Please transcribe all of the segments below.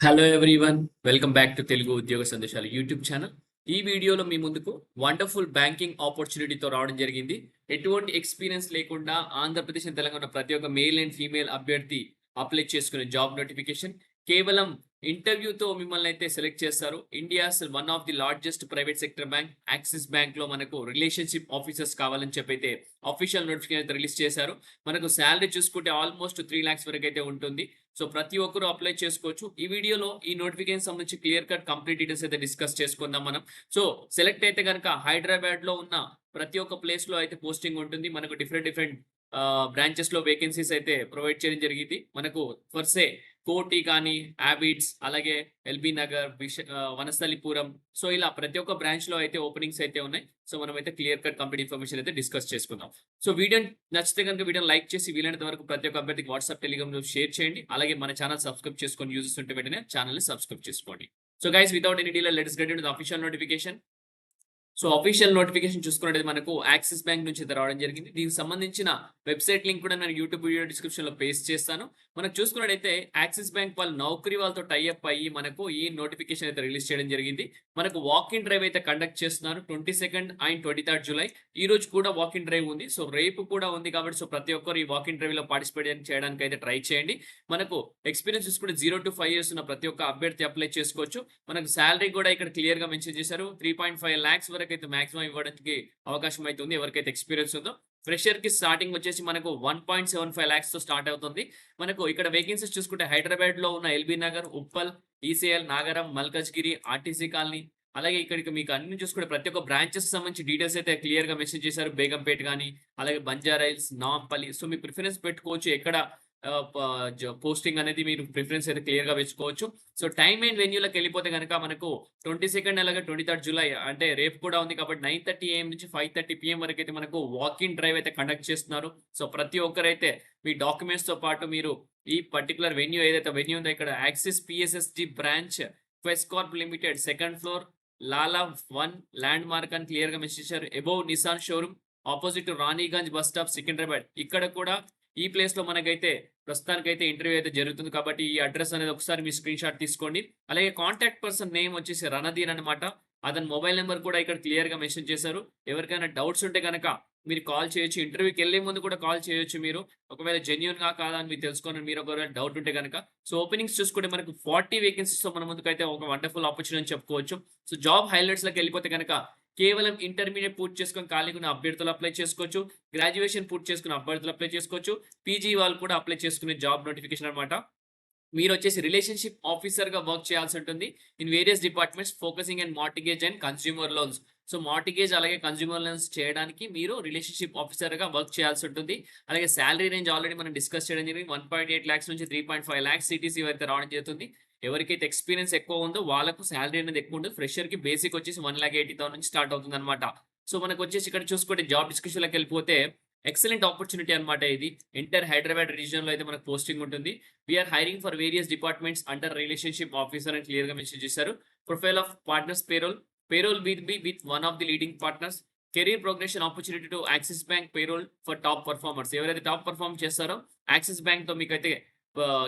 Hello everyone, welcome back to Telugu ఉద్యోగ సందేశాలు YouTube channel. ఈ వీడియోలో మీ ముందుకు వండర్ఫుల్ బ్యాంకింగ్ ఆపర్చునిటీతో రావడం జరిగింది. ఎటువంటి ఎక్స్పీరియన్స్ లేకుండా ఆంధ్రప్రదేశ్ అండ్ తెలంగాణ ప్రతి ఒక్క మేల్ అండ్ ఫీమేల్ అభ్యర్థి అప్లై చేసుకునే జాబ్ నోటిఫికేషన్. కేవలం ఇంటర్వ్యూతో మిమ్మల్ని అయితే సెలెక్ట్ చేస్తారు. India's one of the largest private sector bank axis bank లో మనకు రిలేషన్షిప్ ఆఫీసర్స్ కావాలని చెప్పి అయితే అఫీషియల్ నోటిఫికేషన్ అయితే రిలీజ్ చేశారు. మనకు శాలరీ చూసుకుంటే ఆల్మోస్ట్ 3 lakhs వరకు అయితే ఉంటుంది. సో ప్రతి ఒక్కరు అప్లై చేసుకోవచ్చు. ఈ వీడియోలో ఈ నోటిఫికేషన్ సంబంధించి క్లియర్ కట్ కంప్లీట్ డీటెయిల్స్ అయితే డిస్కస్ చేసుకుందాం మనం. సో సెలెక్ట్ అయితే కనుక హైదరాబాద్ లో ఉన్న ప్రతి ఒక్క ప్లేస్ లో అయితే పోస్టింగ్ ఉంటుంది. మనకు డిఫరెంట్ డిఫరెంట్ బ్రాంచెస్ లో వేకెన్సీస్ అయితే ప్రొవైడ్ చేయడం జరిగింది. మనకు ఫర్సే కోటి కానీ, ఆబిడ్స్, అలాగే ఎల్బీ నగర్, వనస్థలిపురం, సో ఇలా ప్రతి ఒక్క బ్రాంచ్ లో అయితే ఓపెనింగ్స్ అయితే ఉన్నాయి. సో మనం అయితే క్లియర్ కట్ కంప్లీట్ ఇన్ఫర్మేషన్ అయితే డిస్కస్ చేసుకుందాం. సో వీడియో నచ్చితే కనుక వీడియోని లైక్ చేసి వీలైనంత వరకు ప్రతి ఒక్క అభ్యర్థికి వాట్సాప్, టెలిగ్రామ్ లో షేర్ చేయండి. అలాగే మన ఛానల్ సబ్స్క్రైబ్ చేసుకొని యూజెస్ ఉంటే వెంటనే ఛానల్ ని సబ్స్క్రైబ్ చేసుకోండి. So guys, without any delay let's get into the official notification. So official notification చూసుకున్నట్లయితే మనకు యాక్సిస్ బ్యాంక్ నుంచి అయితే రావడం జరిగింది. దీనికి సంబంధించిన వెబ్సైట్ లింక్ కూడా నేను యూట్యూబ్ వీడియో డిస్క్రిప్షన్ లో పేస్ట్ చేస్తాను. మనకు చూసుకున్నట్లయితే యాక్సిస్ బ్యాంక్ వాళ్ళు నౌకరీ వాళ్ళతో టైఅప్ అయ్యి మనకు ఈ నోటిఫికేషన్ అయితే రిలీజ్ చేయడం జరిగింది. మనకు వాక్ ఇన్ డ్రైవ్ అయితే కండక్ట్ చేస్తున్నారు 22nd and 23rd July. ఈ రోజు కూడా వాక్ ఇన్ డ్రైవ్ ఉంది. సో రేపు కూడా ఉంది కాబట్టి సో ప్రతి ఒక్కరు ఈ వాక్ ఇన్ డ్రైవ్ లో పార్టిసిపేట్ చేయడానికి అయితే ట్రై చేయండి. మనకు ఎక్స్పీరియన్స్ చూసుకుంటే 0 to 5 years ఉన్న ప్రతి ఒక్క అభ్యర్థి అప్లై చేసుకోవచ్చు. మనకు శాలరీ కూడా ఇక్కడ క్లియర్ గా మెన్షన్ చేశారు. 3.5 lakhs వరకు అయితే మాక్సిమం ఇవ్వడానికి అవకాశం అయితే ఉంది ఎవరికైతే ఎక్స్పీరియన్స్ ఉందో. ఫ్రెషర్ కి స్టార్టింగ్ వచ్చేసి మనకు 1.75 lakhs తో స్టార్ట్ అవుతుంది. మనకు ఇక్కడ వేకెన్సీస్ చూసుకుంటే హైదరాబాద్ లో ఉన్న LB Nagar, Uppal, ECL, Nagaram, Malkajgiri, RTC colony, అలాగే ఇక్కడికి మీకు అన్ని చూసుకుంటే ప్రతి ఒక్క బ్రాంచెస్ సంబంధించి డీటెయిల్స్ అయితే క్లియర్ గా మెన్షన్ చేశారు. బేగంపేట కానీ, అలాగే బంజారాయిల్స్, నాంపల్లి, సో మీ ప్రిఫరెన్స్ పెట్టుకోవచ్చు. ఎక్కడ పోస్టింగ్ అనేది మీరు ప్రిఫరెన్స్ అయితే క్లియర్ గా పెంచుకోవచ్చు. సో టైమ్ అండ్ వెన్యూలకు వెళ్ళిపోతే కనుక మనకు 22nd అలాగే 23rd July అంటే రేపు కూడా ఉంది కాబట్టి 9:30 AM నుంచి 5:30 PM వరకు అయితే మనకు వాక్ ఇన్ డ్రైవ్ అయితే కండక్ట్ చేస్తున్నారు. సో ప్రతి ఒక్కరైతే మీ డాక్యుమెంట్స్ తో పాటు మీరు ఈ పర్టికులర్ వెన్యూ ఏదైతే వెన్యూ ఉందో ఇక్కడ Axis PSSG branch Quess Corp limited, second floor, Lala 1 landmark అని క్లియర్ గా మెన్షన్ చేశారు. Above Nissan showroom, opposite Ranigunj bus stop, Secunderabad. ఇక్కడ కూడా ఈ ప్లేస్ లో మనకైతే ప్రస్తుతానికైతే ఇంటర్వ్యూ అయితే జరుగుతుంది కాబట్టి ఈ అడ్రస్ అనేది ఒకసారి మీ స్క్రీన్ షాట్ తీసుకోండి. అలాగే కాంటాక్ట్ పర్సన్ నేమ్ వచ్చేసి రణధీర్ అనమాట. అతని మొబైల్ నెంబర్ కూడా ఇక్కడ క్లియర్ గా మెన్షన్ చేశారు. ఎవరికైనా డౌట్స్ ఉంటే కనుక మీరు కాల్ చేయొచ్చు. ఇంటర్వ్యూకి వెళ్లే ముందు కూడా కాల్ చేయొచ్చు మీరు. ఒకవేళ జెన్యూన్ గా కాదా అని మీరు తెలుసుకొని మీరు ఒకవేళ డౌట్ ఉంటే కనుక. సో ఓపెనింగ్స్ చూసుకుంటే మనకు 40 వేకెన్సీస్ తో మన ముందుకైతే ఒక వండర్ఫుల్ ఆపర్చునిటీ అని చెప్పుకోవచ్చు. సో జాబ్ హైలైట్స్ లోకి వెళ్ళిపోతే కనుక కేవలం ఇంటర్మీడియట్ పూర్తి చేసుకొని ఖాళీగా ఉన్న అభ్యర్థులు అప్లై చేసుకోవచ్చు. గ్రాడ్యుయేషన్ పూర్తి చేసుకున్న అభ్యర్థులు అప్లై చేసుకోవచ్చు. పీజీ వాళ్ళు కూడా అప్లై చేసుకునే జాబ్ నోటిఫికేషన్ అనమాట. మీరొచ్చేసి రిలేషన్‌షిప్ ఆఫీసర్‌గా వర్క్ చేయాల్సి ఉంటుంది. In various departments focusing and mortgage and consumer loans. So mortgage అలాగే కన్స్యూమర్ లోన్స్ చేయడానికి మీరు రిలేషన్‌షిప్ ఆఫీసర్‌గా వర్క్ చేయాల్సి ఉంటుంది. అలాగే సాలరీ రేంజ్ ఆల్రెడీ మనం డిస్కస్ చేయడం జరిగింది. 1.8 లాక్స్ నుంచి 3.5 లాక్స్ సీటీసీ అయితే రావడం జరుగుతుంది. ఎవరికైతే ఎక్స్‌పీరియన్స్ ఎక్కువ ఉందో వాళ్ళకు సాలరీ అనేది ఎక్కువ ఉంటుంది. ఫ్రెషర్‌కి బేసిక్ వచ్చేసి 1,80,000 నుంచి స్టార్ట్ అవుతుందన్నమాట. సో మనకొచ్చేసి ఇక్కడ చూసుకుంటే జాబ్ డిస్క్రిప్షన్‌లోకి వెళ్ళిపోతే ఎక్సలెంట్ ఆపర్చునిటీ అన్నమాట ఇది. ఎంటైర్ హైదరాబాద్ రీజియన్‌లో అయితే మనకు పోస్టింగ్ ఉంటుంది. We are hiring for various departments under relationship officer అని క్లియర్‌గా మెన్షన్ చేశారు. Profile of partners payroll. Payroll will be with one of the leading partners. Career progression opportunity to Axis Bank payroll for top performers. ఎవరైతే top perform చేస్తారో Axis బ్యాంక్‌తో మీకైతే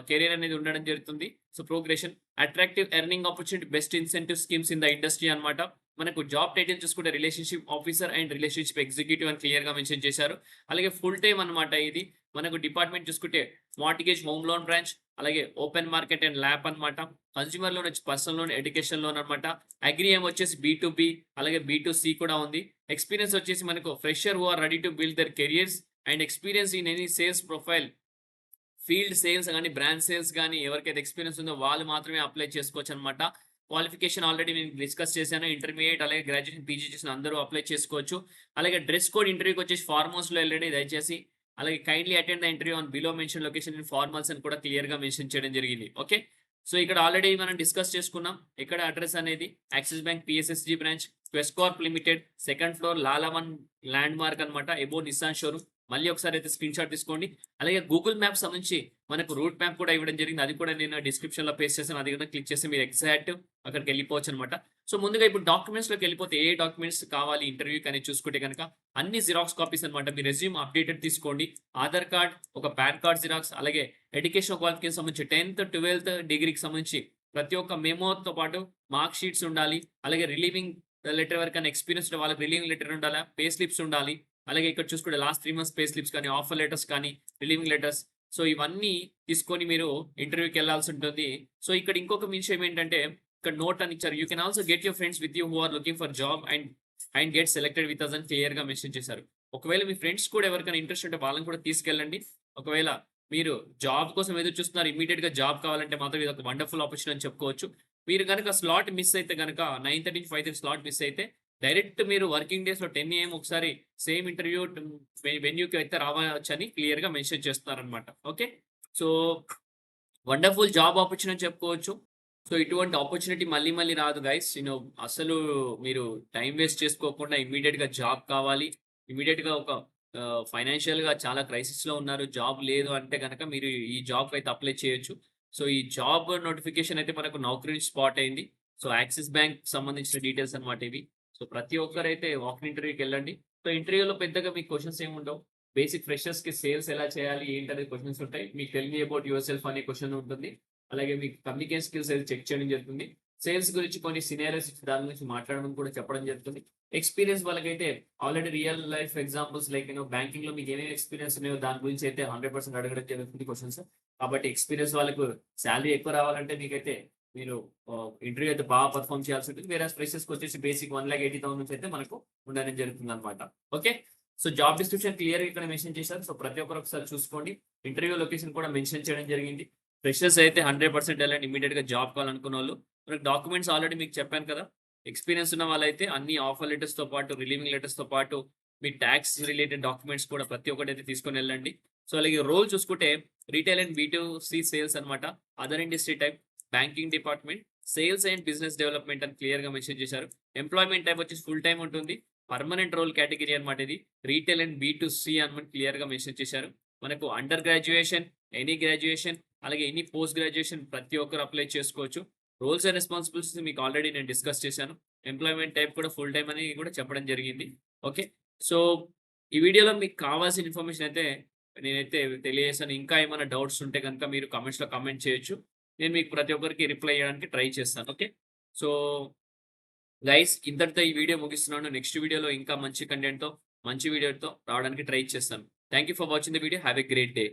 career అనేది ఉండడం జరుగుతుంది. So progression, attractive earning opportunity, best incentive schemes in the industry అన్నమాట. మనకు job title చూసుకుంటే relationship officer and relationship executive అని క్లియర్‌గా మెన్షన్ చేశారు. అలాగే ఫుల్ టైమ్ అన్నమాట ఇది. మనకు డిపార్ట్మెంట్ చూసుకుంటే మార్ట్‌గేజ్, హోమ్ లోన్ బ్రాంచ్, అలాగే ఓపెన్ మార్కెట్ అండ్ ల్యాప్ అన్నమాట. కన్స్యూమర్ లోన్ వచ్చి పర్సనల్ లోన్, ఎడ్యుకేషన్ లోన్ అన్నమాట. అగ్రీ ఏమో వచ్చేసి బి2బి అలాగే బి2సి కూడా ఉంది. ఎక్స్‌పీరియన్స్ వచ్చేసి మనకు fresher who are ready to build their careers and experience in any sales profile, field sales గాని, బ్రాంచ్ సేల్స్ గాని ఎవరికైతే ఎక్స్‌పీరియన్స్ ఉందో వాళ్ళు మాత్రమే అప్లై చేసుకోవచ్చనమాట. క్వాలిఫికేషన్ ఆల్రెడీ నేను డిస్కస్ చేశాను. ఇంటర్మీడియేట్ అలాగే గ్రాడ్యుయేషన్, పీజీ చేసిన అందరూ అప్లై చేసుకోవచ్చు. అలాగే డ్రెస్ కోడ్ ఇంటర్వ్యూకి వచ్చేసి ఫార్మల్స్‌లో ఎళ్ళండి దయచేసి. అలాగే kindly attend the interview on below mention location in formals అని కూడా క్లియర్‌గా మెన్షన్ చేయడం జరిగింది. ఓకే. సో ఇక్కడ ఆల్రెడీ మనం డిస్కస్ చేసుకున్నాం. ఇక్కడ అడ్రెస్ అనేది Axis bank PSSG branch, Quess Corp limited, second floor, Lala 1 landmark అన్నమాట. Above Nissan showroom. మళ్ళీ ఒకసారి అయితే స్క్రీన్ షాట్ తీసుకోండి. అలాగే గూగుల్ మ్యాప్ సంబంధించి మనకు రూట్ మ్యాప్ కూడా ఇవ్వడం జరిగింది. అది కూడా నేను డిస్క్రిప్షన్‌లో పేస్ట్ చేశాను. అది కూడా క్లిక్ చేస్తే మీరు ఎగ్జాక్ట్ అక్కడికి వెళ్ళిపోవచ్చనమాట. సో ముందుగా ఇప్పుడు డాక్యుమెంట్స్‌లోకి వెళ్ళిపోతే ఏ డాక్యుమెంట్స్ కావాలి ఇంటర్వ్యూకి అనేది చూసుకుంటే గనక అన్ని జిరాక్స్ కాపీస్ అన్నమాట. మీ రెజ్యూమ్ అప్డేటెడ్ తీసుకోండి. ఆధార్ కార్డ్, ఒక పాన్ కార్డ్ జిరాక్స్, అలాగే ఎడ్యుకేషన్ క్వాలిఫికేషన్ సంబంధించి 10th, 12th డిగ్రీకి సంబంధించి ప్రతి ఒక్క మెమోతో పాటు మార్క్ షీట్స్ ఉండాలి. అలాగే రిలీవింగ్ లెటర్ ఎవరికైనా ఎక్స్‌పీరియన్స్ ఉంటే వాళ్ళకి రిలీవింగ్ లెటర్ ఉండాలా. పే స్లిప్స్ ఉండాలి. అలాగే ఇక్కడ చూసుకుంటే లాస్ట్ 3 మంత్స్ పే స్లిప్స్ కానీ, ఆఫర్ లెటర్స్ కానీ, రిలీవింగ్ లెటర్స్. సో, ఇవన్నీ తీసుకొని మీరు ఇంటర్వ్యూకెళ్ళాల్సి ఉంటుంది. సో, ఇక్కడ ఇంకొక విషయం ఏంటంటే ఇక్కడ నోట్ అని ఇచ్చారు. You can also get your friends with you who are looking for job and get selected with us అని క్లియర్‌గా మెన్షన్ చేశారు. ఒకవేళ మీ ఫ్రెండ్స్ కూడా ఎవరికైనా ఇంట్రెస్ట్ ఉంటే వాళ్ళని కూడా తీసుకెళ్ళండి. ఒకవేళ మీరు జాబ్ కోసం ఎదురు చూస్తున్నారు, ఇమ్మీడియేట్‌గా జాబ్ కావాలంటే మాత్రం ఇదొక వండర్‌ఫుల్ ఆపర్చునిటీ అని చెప్పుకోవచ్చు. మీరు గనక స్లాట్ మిస్ అయితే గనక 9:30-5:30 స్లాట్ మిస్ అయితే డైరెక్ట్ మీరు వర్కింగ్ డేస్‌లో 10 ఏఎం ఒకసారి సేమ్ ఇంటర్వ్యూ వెన్యూకి అయితే రావచ్చని క్లియర్‌గా మెన్షన్ చేస్తున్నారనమాట. Okay. So, wonderful job opportunity అని చెప్పుకోవచ్చు. సో, ఇటువంటి ఆపర్చునిటీ మళ్ళీ మళ్ళీ రాదు గైస్. అసలు మీరు టైమ్ వేస్ట్ చేసుకోకుండా ఇమ్మీడియేట్‌గా జాబ్ కావాలి. ఇమ్మీడియేట్‌గా ఒక ఫైనాన్షియల్‌గా చాలా క్రైసిస్‌లో ఉన్నారు. జాబ్ లేదు అంటే గనక మీరు ఈ జాబ్‌కైతే అప్లై చేయొచ్చు. సో, ఈ జాబ్ నోటిఫికేషన్ అయితే మనకు నౌకరీ నుంచి స్పాట్ అయింది. సో, యాక్సిస్ బ్యాంక్ సంబంధించిన డీటెయిల్స్ అన్నమాట ఇవి. సో, ప్రతి ఒక్కరైతే వాకిన్ ఇంటర్వ్యూకెళ్ళండి. సో, ఇంటర్వ్యూలో పెద్దగా మీకు క్వెషన్స్ ఏముండవు. బేసిక్ ఫ్రెషర్స్‌కి సేల్స్ ఎలా చేయాలి? ఏంటనేది క్వెషన్స్ ఉంటాయి. మీకు tell me about your self అనే క్వెషన్ ఉంటుంది. అలాగే మీకు కమ్యూనికేషన్ స్కిల్స్ అయితే చెక్ చేయడం జరుగుతుంది. సేల్స్ గురించి కొన్ని సినారియోస్ ఇచ్చి దాని గురించి మాట్లాడడం కూడా చెప్పడం జరుగుతుంది. ఎక్స్‌పీరియన్స్ వాళ్ళకైతే already real life examples like బ్యాంకింగ్‌లో మీకు ఏమేమి ఎక్స్‌పీరియన్స్ ఉన్నాయో దాని గురించి అయితే 100% అడగడం జరుగుతుంది క్వెషన్స్. కాబట్టి ఎక్స్‌పీరియన్స్ వాళ్ళకు సాలరీ ఎక్కువ రావాలంటే మీకైతే మీరు ఇంటర్వ్యూ అయితే బాగా పెర్ఫార్మ్ చేయాల్సి ఉంటుంది. వేరేస్ ఫ్రెషర్స్‌కి వచ్చేసి బేసిక్ 1,80,000 నుంచి అయితే మనకు ఉండడం జరుగుతుందన్నమాట. ఓకే. సో, జాబ్ డిస్క్రిప్షన్ క్లియర్‌గా ఇక్కడ మెన్షన్ చేశారు. సో, ప్రతి ఒక్కరు ఒకసారి చూసుకోండి. ఇంటర్వ్యూ లొకేషన్ కూడా మెన్షన్ చేయడం జరిగింది. ఫ్రెషర్స్ అయితే 100% ఎళ్ళండి. ఇమ్మీడియేట్‌గా జాబ్ కావాలనుకున్నోళ్ళు. మనకు డాక్యుమెంట్స్ ఆల్రెడీ మీకు చెప్పాను కదా! ఎక్స్‌పీరియన్స్ ఉన్న వాళ్ళైతే అన్ని ఆఫర్ లెటర్స్‌తో పాటు, రిలీవింగ్ లెటర్స్‌తో పాటు మీ టాక్స్ రిలేటెడ్ డాక్యుమెంట్స్ కూడా ప్రతి ఒక్కటైతే తీసుకొనెళ్ళండి. సో, అలాగే రోల్ చూసుకుంటే రిటైల్ అండ్ బీ2సి సేల్స్ అన్నమాట. Other industry type, banking department, sales and business development అని క్లియర్‌గా మెన్షన్ చేశారు. ఎంప్లాయ్‌మెంట్ టైప్ వచ్చేసి ఫుల్ టైమ్ ఉంటుంది. పర్మనెంట్ రోల్ కేటగిరీ అన్నమాట ఇది. రీటైల్ అండ్ బీ2సి అని క్లియర్‌గా మెన్షన్ చేశారు. మనకు అండర్ గ్రాడ్యుయేషన్, ఎనీ గ్రాడ్యుయేషన్, అలాగే ఎనీ పోస్ట్ గ్రాడ్యుయేషన్ ప్రతి ఒక్కరు అప్లై చేసుకోవచ్చు. రోల్స్ అండ్ రెస్పాన్సిబిలిటీస్ మీకు ఆల్రెడీ నేను డిస్కస్ చేశాను. ఎంప్లాయ్‌మెంట్ టైప్ కూడా ఫుల్ టైమ్ అని కూడా చెప్పడం జరిగింది. ఓకే. సో, ఈ వీడియోలో మీకు కావాల్సిన ఇన్ఫర్మేషన్ అయితే నేనైతే తెలియజేశాను. ఇంకా ఏమైనా డౌట్స్ ఉంటే గనుక మీరు కామెంట్స్‌లో కామెంట్ చేయొచ్చు. నేను మీకు ప్రతి ఒక్కరికి రిప్లై ఇయ్యడానికి ట్రై చేస్తాను. ఓకే. సో, గైస్ ఇంతటితో ఈ వీడియో ముగిస్తున్నాను. నెక్స్ట్ వీడియోలో ఇంకా మంచి కంటెంట్‌తో, మంచి వీడియోతో రావడానికి ట్రై చేస్తాను. Thank you for watching the video. Have a great day.